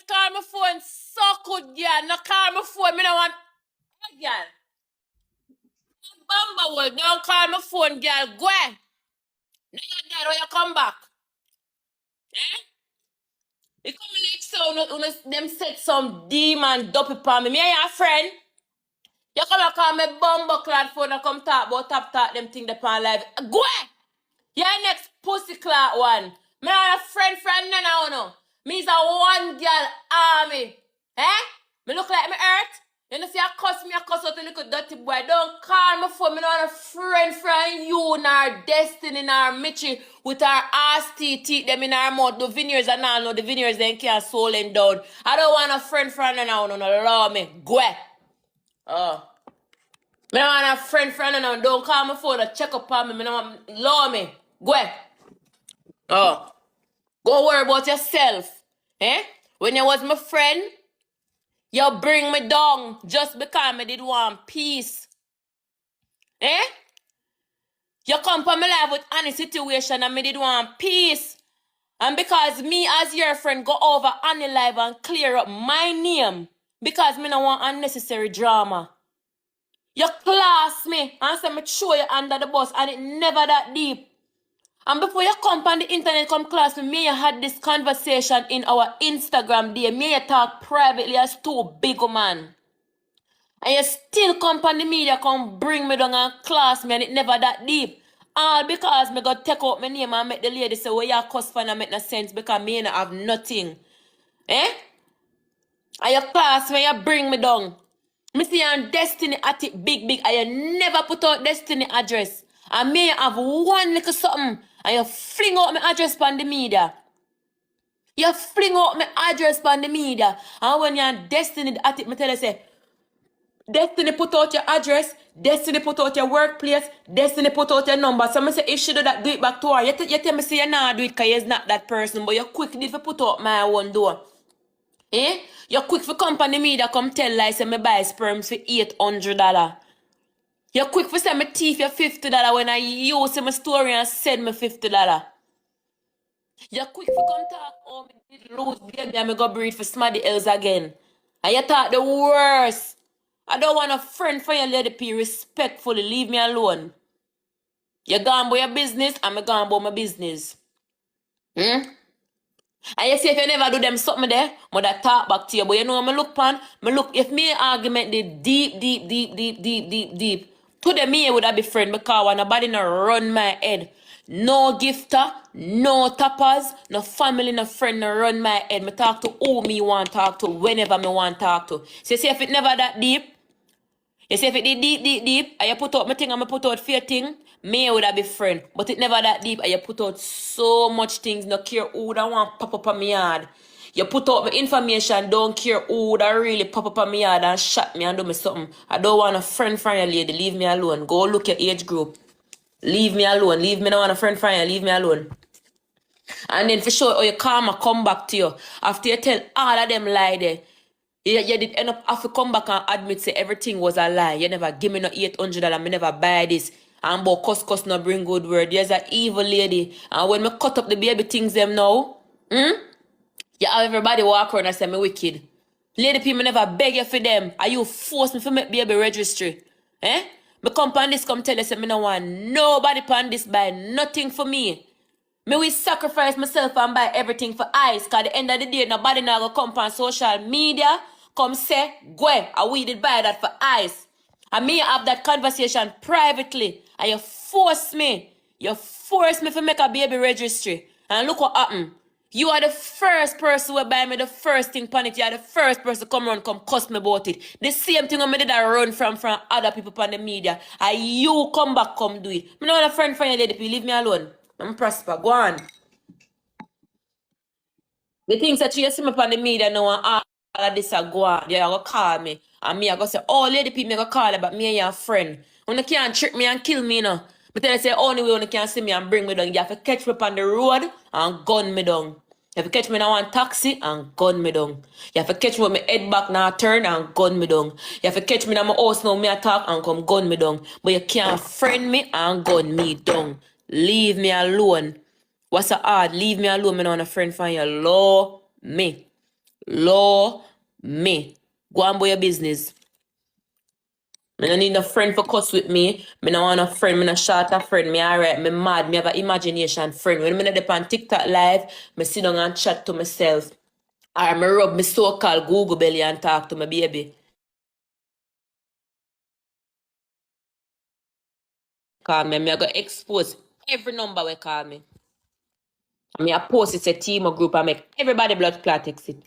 call my phone so good, girl. No call my phone, me no want, girl. Bumble, don't call my phone, girl. Go ahead. Now you're dead when you come back. Eh? You come like so, them set some demon dopey upon me. Me and your friend. You come and call me bumble clad phone and come talk about talk them thing upon live. Go ahead. Your next pussy clot one. Me not a friend now, no. Me is a one girl army. Eh? Me look like me hurt. You know, see, I cuss out a little dirty boy. Don't call me phone. Me not a friend you, nor Destiny, nor Mitchie, with our ass teeth them in our mouth. The veneers and all, no, the veneers then can't soul and down. I don't want a friend now, no, allow me. Go ahead. Oh. Me don't want a friend now. Don't call me phone or check up on me. Me don't want, allow me. Go ahead. Oh. Go worry about yourself. Eh? When you was my friend, you bring me down just because I did want peace. Eh? You come for my life with any situation and I did want peace. And because me as your friend go over any life and clear up my name because me don't want unnecessary drama. You class me and say me throw you under the bus and it never that deep. And before you come on the internet, come class me, me you had this conversation in our Instagram day. Me you talk privately as two big man. And you still come on the media, come bring me down and class me and it never that deep. All because me go take out my name and make the lady say, well, you cuss for and make no sense because me not have nothing. Eh? And you class me, you bring me down. Me see your Destiny at it big, and you never put out Destiny address. And me have one little something, and you fling out my address on the media. You fling out my address on the media. And when you're Destiny at it, me tell you say, Destiny put out your address, Destiny put out your workplace, Destiny put out your number. So I say, if she do that, do it back to her. You tell me say you not do it because you're not that person, but you quick did to put out my one door. Eh? You quick for company media come tell like say me buy sperms for $800. You quick for say me teeth for $50 when I use my story and send me $50. You quick for come talk, oh, me did lose baby and me go breed for somebody else again. And you talk the worst. I don't want a friend for your lady P. Respectfully, leave me alone. You gone about your business, and me gone about my business. And you say if you never do them something there, mother talk back to you. But you know me look pan, if me argument the deep. To the me would I be friend because nobody no run my head. No gifter, no tappers, no family, no friend, no run my head. Me talk to who me want to talk to, whenever me want to talk to. So you see if it never that deep, you see if it deep, and you put out my thing and I put out fear thing, me would have be friend. But it never that deep and you put out so much things, no care who that want pop up on me yard. You put out my information, don't care who that really pop up on me yard and shot me and do me something. I don't want a friend from your lady, leave me alone. Go look your age group. Leave me alone. Leave me, no want a friend from you, leave me alone. And then for sure, or your karma come back to you. After you tell all of them lie there. You did end up have to come back and admit say everything was a lie. You never give me no $800, me never buy this. And about cuss no bring good word. There's an evil lady. And when me cut up the baby things them now, you have everybody walk around and say me wicked. Lady people never beg you for them. Are you force me to make baby registry? Eh? Me come pan this come tell you say me no want nobody pan this buy nothing for me. Me will sacrifice myself and buy everything for ice. Cause at the end of the day, nobody now go come on social media, come say, go and we did buy that for ice. And me have that conversation privately. And you force me to make a baby registry. And look what happened. You are the first person who buy me the first thing on it. You are the first person to come around, come cuss me about it. The same thing I did I run from other people on the media. And you come back, come do it. Me not a friend from your lady, please leave me alone. I'm prosper. Go on. The things that you see me on the media now and all of this are go on. They are going to call me. And me I go say, oh, lady people, me go call her, but me and your friend. When you can't trick me and kill me, you know. But tell you say, only way when you can see me and bring me down, you have to catch me on the road and gun me down. You have to catch me in one taxi and gun me down. You have to catch me with my head back now turn and gun me down. You have to catch me in my house now, me attack and come gun me down. But you can't friend me and gun me down. Leave me alone. What's so hard? Leave me alone. Me not want a friend from you. Law me. Law me. Go and do your business. I don't need no friend for cuss with me. I don't want a friend. I don't short a friend. Me alright. Me mad. Me have an imagination friend. When I dey on TikTok live, I sit down and chat to myself. Or I rub my so-called Google belly and talk to my baby. Call me. I go expose every number we call me. I post it a team or group. I make everybody blood clot text it.